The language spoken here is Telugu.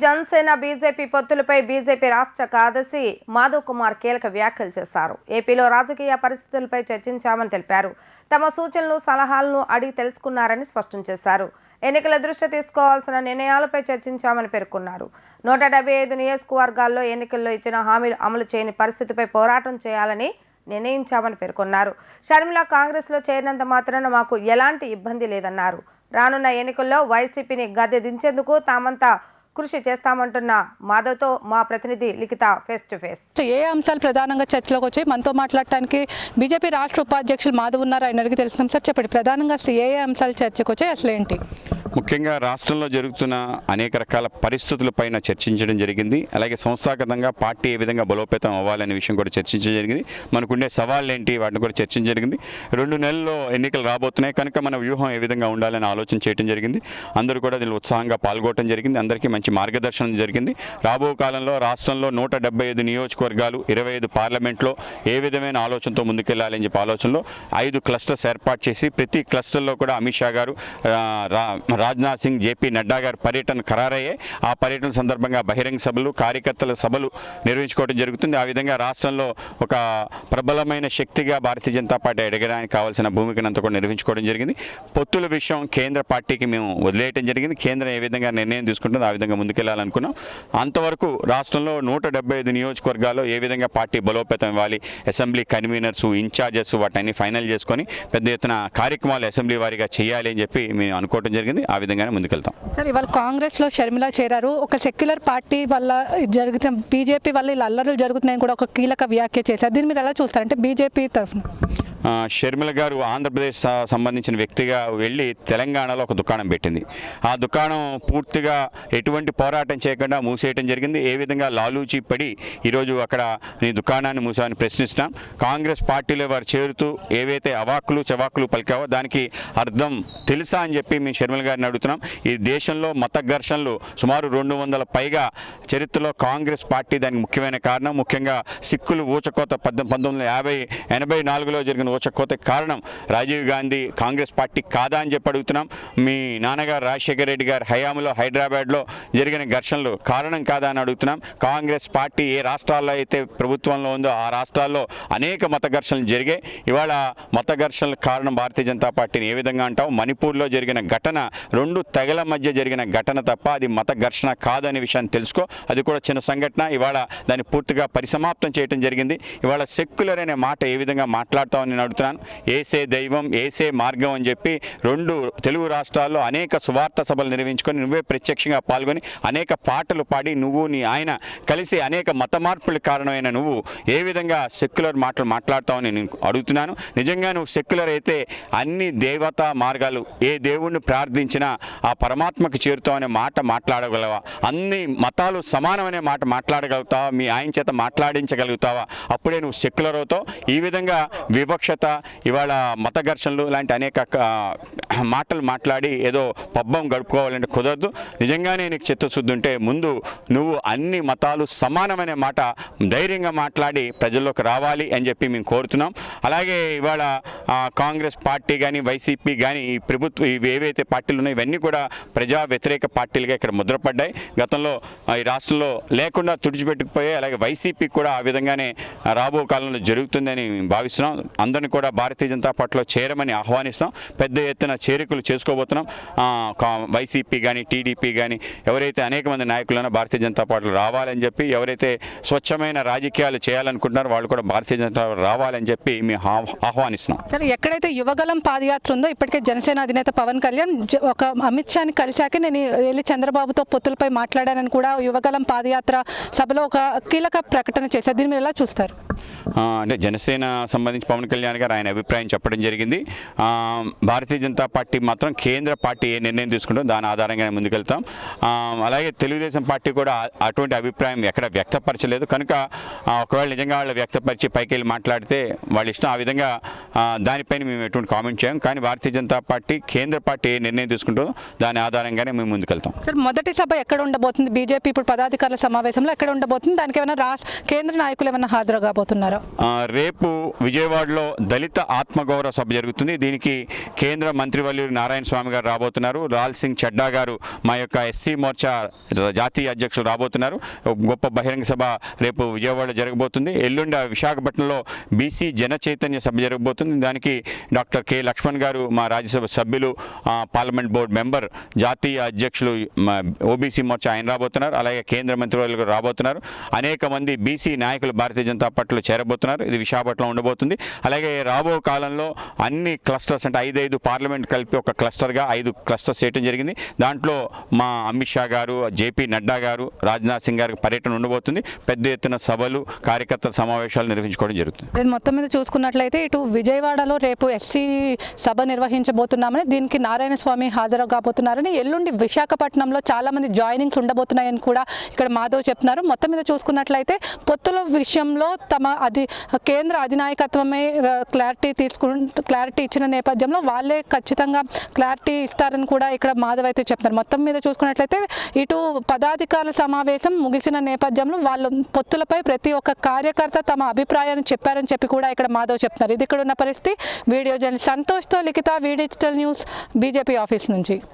జనసేన బీజేపీ పొత్తులపై బీజేపీ రాష్ట్ర కార్యదర్శి మాధవ్ కుమార్ కీలక వ్యాఖ్యలు చేశారు. ఏపీలో రాజకీయ పరిస్థితులపై చర్చించామని తెలిపారు. తమ సూచనలు సలహాలను అడిగి తెలుసుకున్నారని స్పష్టం చేశారు. ఎన్నికల దృష్ట్యా తీసుకోవాల్సిన నిర్ణయాలపై చర్చించామని పేర్కొన్నారు. 175 నియోజకవర్గాల్లో ఎన్నికల్లో ఇచ్చిన హామీలు అమలు చేయని పరిస్థితిపై పోరాటం చేయాలని నిర్ణయించామని పేర్కొన్నారు. షర్మిల కాంగ్రెస్లో చేరినంత మాత్రాన మాకు ఎలాంటి ఇబ్బంది లేదన్నారు. రానున్న ఎన్నికల్లో వైసీపీని గద్దె దించేందుకు తామంతా కృషి చేస్తామంటున్న మాధవ్తో మా ప్రతినిధి లిఖిత ఫేస్ టు ఫేస్. ఏ అంశాలు ప్రధానంగా చర్చలోకి వచ్చి మనతో మాట్లాడటానికి బీజేపీ రాష్ట్ర ఉపాధ్యక్షులు మాధవ్ ఉన్నారు. ఆయన అడిగి తెలుసుకున్నాం. సార్ చెప్పండి, ప్రధానంగా అసలు ఏ అంశాలు చర్చకు వచ్చాయి, అసలు ఏంటి? ముఖ్యంగా రాష్ట్రంలో జరుగుతున్న అనేక రకాల పరిస్థితులపైన చర్చించడం జరిగింది. అలాగే సంస్థాగతంగా పార్టీ ఏ విధంగా బలోపేతం అవ్వాలనే విషయం కూడా చర్చించడం జరిగింది. మనకుండే సవాళ్ళు ఏంటి వాటిని కూడా చర్చించడం జరిగింది. 2 నెలల్లో ఎన్నికలు రాబోతున్నాయి కనుక మన వ్యూహం ఏ విధంగా ఉండాలని ఆలోచన చేయడం జరిగింది. అందరూ కూడా దీనిలో ఉత్సాహంగా పాల్గొనడం జరిగింది. అందరికీ మంచి మార్గదర్శనం జరిగింది. రాబో కాలంలో రాష్ట్రంలో 175 నియోజకవర్గాలు, 25 పార్లమెంట్లో ఏ విధమైన ఆలోచనతో ముందుకెళ్లాలని చెప్పి ఆలోచనలో 5 క్లస్టర్స్ ఏర్పాటు చేసి ప్రతి క్లస్టర్లో కూడా అమిత్ షా గారు, రాజ్నాథ్ సింగ్, జేపీ నడ్డా గారి పర్యటన ఖరారయ్యాయి. ఆ పర్యటన సందర్భంగా బహిరంగ సభలు, కార్యకర్తల సభలు నిర్వహించుకోవడం జరుగుతుంది. ఆ విధంగా రాష్ట్రంలో ఒక ప్రబలమైన శక్తిగా భారతీయ జనతా పార్టీ ఎదగడానికి కావాల్సిన భూమికనంతా కూడా నిర్వహించుకోవడం జరిగింది. పొత్తుల విషయం కేంద్ర పార్టీకి మేము వదిలేయడం జరిగింది. కేంద్రం ఏ విధంగా నిర్ణయం తీసుకుంటుందో ఆ విధంగా ముందుకెళ్లాలనుకున్నాం. అంతవరకు రాష్ట్రంలో 175 నియోజకవర్గాల్లో ఏ విధంగా పార్టీ బలోపేతం ఇవ్వాలి, అసెంబ్లీ కన్వీనర్స్, ఇన్ఛార్జెస్ వాటిని ఫైనల్ చేసుకొని పెద్ద ఎత్తున కార్యక్రమాలు అసెంబ్లీ వారీగా చేయాలి అని చెప్పి మేము అనుకోవడం జరిగింది. ఆ విధంగానే ముందుకెళ్తాం. సార్, ఇవాళ కాంగ్రెస్లో షర్మిల చేరారు. ఒక సెక్యులర్ పార్టీ వల్ల జరుగుతున్న బీజేపీ వల్ల ఇలా అల్లర్లు జరుగుతున్నాయని కూడా ఒక కీలక వ్యాఖ్య చేశారు. దీన్ని మీరు ఎలా చూస్తారంటే బీజేపీ తరఫున? షర్మిల గారు ఆంధ్రప్రదేశ్ సంబంధించిన వ్యక్తిగా వెళ్ళి తెలంగాణలో ఒక దుకాణం పెట్టింది. ఆ దుకాణం పూర్తిగా ఎటువంటి పోరాటం చేయకుండా మూసేయటం జరిగింది. ఏ విధంగా లాలూచి పడి ఈరోజు అక్కడ నీ దుకాణాన్ని మూసామని ప్రశ్నిస్తున్నాం. కాంగ్రెస్ పార్టీలో వారు చేరుతూ ఏవైతే అవాక్కులు చవాకులు పలికావో దానికి అర్థం తెలుసా అని చెప్పి మేము షర్మిల గారిని అడుగుతున్నాం. ఈ దేశంలో మత ఘర్షణలు సుమారు 200 పైగా చరిత్రలో కాంగ్రెస్ పార్టీ దానికి ముఖ్యమైన కారణం. ముఖ్యంగా సిక్కులు ఊచకోత 1984లో జరిగిన ఊచకోత కారణం రాజీవ్ గాంధీ కాంగ్రెస్ పార్టీ కాదా అని చెప్పి అడుగుతున్నాం. మీ నాన్నగారు రాజశేఖర రెడ్డి గారి హయాంలో హైదరాబాద్లో జరిగిన ఘర్షణలు కారణం కాదా అని అడుగుతున్నాం. కాంగ్రెస్ పార్టీ ఏ రాష్ట్రాల్లో అయితే ప్రభుత్వంలో ఉందో ఆ రాష్ట్రాల్లో అనేక మత ఘర్షణలు జరిగాయి. ఇవాళ మత ఘర్షణలకు కారణం భారతీయ జనతా పార్టీని ఏ విధంగా అంటాం? మణిపూర్లో జరిగిన ఘటన 2 తెగల మధ్య జరిగిన ఘటన తప్ప అది మత ఘర్షణ కాదనే విషయాన్ని తెలుసుకో. అది కూడా చిన్న సంఘటన. ఇవాళ దాన్ని పూర్తిగా పరిసమాప్తం చేయడం జరిగింది. ఇవాళ సెక్యులర్ అనే మాట ఏ విధంగా మాట్లాడతామని నేను అడుగుతున్నాను. ఏసే దైవం, ఏసే మార్గం అని చెప్పి 2 తెలుగు రాష్ట్రాల్లో అనేక సువార్త సభలు నిర్వహించుకొని నువ్వే ప్రత్యక్షంగా పాల్గొని అనేక పాటలు పాడి నువ్వు నీ ఆయన కలిసి అనేక మత మార్పులకు కారణమైన నువ్వు ఏ విధంగా సెక్యులర్ మాటలు మాట్లాడతావని నేను అడుగుతున్నాను. నిజంగా నువ్వు సెక్యులర్ అయితే అన్ని దేవతా మార్గాలు, ఏ దేవుణ్ణి ప్రార్థించినా ఆ పరమాత్మకు చేరుతావనే మాట మాట్లాడగలవా? అన్ని మతాలు సమానమనే మాట మాట్లాడగలుగుతావా? మీ ఆయన చేత మాట్లాడించగలుగుతావా? అప్పుడే నువ్వు సెక్యులర్ అవుతావు. ఈ విధంగా వివక్షత, ఇవాళ మత ఘర్షణలు లాంటి అనేక మాటలు మాట్లాడి ఏదో పబ్బం గడుపుకోవాలంటే కుదరదు. నిజంగానే నీకు చిత్తశుద్ధి ఉంటే ముందు నువ్వు అన్ని మతాలు సమానమనే మాట ధైర్యంగా మాట్లాడి ప్రజల్లోకి రావాలి అని చెప్పి మేము కోరుతున్నాం. అలాగే ఇవాళ కాంగ్రెస్ పార్టీ కానీ వైసీపీ కానీ ఈ ప్రభుత్వం ఏవైతే పార్టీలు ఉన్నాయో ఇవన్నీ కూడా ప్రజా వ్యతిరేక పార్టీలుగా ఇక్కడ ముద్రపడ్డాయి. గతంలో ఈ రాష్ట్రంలో లేకుండా తుడిచిపెట్టుకుపోయాయి. అలాగే వైసీపీ కూడా ఆ విధంగానే రాబో కాలంలో జరుగుతుందని భావిస్తున్నాం. అందరినీ కూడా భారతీయ జనతా పార్టీలో చేరమని ఆహ్వానిస్తాం. పెద్ద ఎత్తున చేరికలు చేసుకోబోతున్నాం. వైసీపీ కానీ టీడీపీ కానీ ఎవరైతే అనేక మంది నాయకులను భారతీయ జనతా పార్టీలో రావాలని చెప్పి, ఎవరైతే స్వచ్ఛమైన రాజకీయాలు చేయాలనుకుంటున్నారో వాళ్ళు కూడా భారతీయ జనతా రావాలని చెప్పి మేము ఆహ్వానిస్తున్నాం. సరే, ఎక్కడైతే యువగలం పాదయాత్ర ఉందో ఇప్పటికే జనసేన అధినేత పవన్ కళ్యాణ్ ఒక అమిత్ షాని కలిశాక నేను వెళ్ళి చంద్రబాబుతో పొత్తులపై మాట్లాడానని కూడా యువగలం పాదయాత్ర సభలో ఒక కీలక ప్రకటన చేశారు. దీన్ని మీరు ఎలా చూస్తారు? అంటే జనసేన సంబంధించి పవన్ కళ్యాణ్ గారు ఆయన అభిప్రాయం చెప్పడం జరిగింది. భారతీయ జనతా పార్టీ మాత్రం కేంద్ర పార్టీ ఏ నిర్ణయం తీసుకుంటుందో దాని ఆధారంగానే ముందుకెళ్తాం. అలాగే తెలుగుదేశం పార్టీ కూడా అటువంటి అభిప్రాయం ఎక్కడ వ్యక్తపరచలేదు. కనుక ఒకవేళ నిజంగా వాళ్ళు వ్యక్తపరిచి పైకి వెళ్ళి మాట్లాడితే వాళ్ళ ఇష్టం. ఆ విధంగా దానిపైన మేము ఎటువంటి కామెంట్ చేయం. కానీ భారతీయ జనతా పార్టీ కేంద్ర పార్టీ ఏ నిర్ణయం తీసుకుంటుందో దాని ఆధారంగానే మేము ముందుకెళ్తాం. సార్, మొదటి సభ ఎక్కడ ఉండబోతుంది? బీజేపీ ఇప్పుడు పదాధికారుల సమావేశంలో ఎక్కడ ఉండబోతుంది? దానికి ఏమైనా కేంద్ర నాయకులు ఏమైనా హాజరు కాబోతున్నారా? రేపు విజయవాడలో దళిత ఆత్మగౌరవ సభ జరుగుతుంది. దీనికి కేంద్ర మంత్రివర్యులు నారాయణ స్వామి గారు రాబోతున్నారు. లాల్ సింగ్ చడ్డా గారు మా యొక్క ఎస్సీ మోర్చా జాతీయ అధ్యక్షులు రాబోతున్నారు. గొప్ప బహిరంగ సభ రేపు విజయవాడలో జరగబోతుంది. ఎల్లుండి విశాఖపట్నంలో బీసీ జన చైతన్య సభ జరగబోతుంది. దానికి డాక్టర్ కె లక్ష్మణ్ గారు మా రాజ్యసభ సభ్యులు, పార్లమెంట్ బోర్డు మెంబర్, జాతీయ అధ్యక్షులు ఓబీసీ మోర్చా ఆయన రాబోతున్నారు. అలాగే కేంద్ర మంత్రివర్యులు రాబోతున్నారు. అనేక మంది బీసీ నాయకులు భారతీయ జనతా పార్టీలో చేరబోతున్నారు. ఇది విశాఖపట్నంలో ఉండబోతుంది. అలాగే రాబో కాలంలో అన్ని క్లస్టర్స్ అంటే 5 పార్లమెంట్ కలిపి ఒక క్లస్టర్గా 5 క్లస్టర్స్ చేయడం జరిగింది. దాంట్లో మా అమిత్ షా గారు, జేపీ నడ్డా గారు, రాజ్నాథ్ సింగ్ గారికి పర్యటన ఉండబోతుంది. పెద్ద ఎత్తున సభలు, కార్యకర్తల సమావేశాలు నిర్వహించుకోవడం జరుగుతుంది. మొత్తం మీద చూసుకున్నట్లయితే ఇటు విజయవాడలో రేపు ఎస్సీ సభ నిర్వహించబోతున్నామని, దీనికి నారాయణ స్వామి హాజరు కాబోతున్నారని, ఎల్లుండి విశాఖపట్నంలో చాలా మంది జాయినింగ్స్ ఉండబోతున్నాయని కూడా ఇక్కడ మాధవ్ చెప్తున్నారు. మొత్తం మీద చూసుకున్నట్లయితే పొత్తుల విషయంలో కేంద్ర అధినాయకత్వమే క్లారిటీ ఇచ్చిన నేపథ్యంలో వాళ్ళే ఖచ్చితంగా క్లారిటీ ఇస్తారని కూడా ఇక్కడ మాధవ్ అయితే చెప్తున్నారు. మొత్తం మీద చూసుకున్నట్లయితే ఇటు పదాధికారుల సమావేశం ముగిసిన నేపథ్యంలో వాళ్ళు పొత్తులపై ప్రతి ఒక్క కార్యకర్త తమ అభిప్రాయాన్ని చెప్పారని చెప్పి కూడా ఇక్కడ మాధవ్ చెప్తున్నారు. ఇది ఇక్కడ ఉన్న పరిస్థితి. వీడియో జర్నలిస్ట్ సంతోష్తో లిఖిత, వి డిజిటల్ న్యూస్, బీజేపీ ఆఫీస్ నుంచి.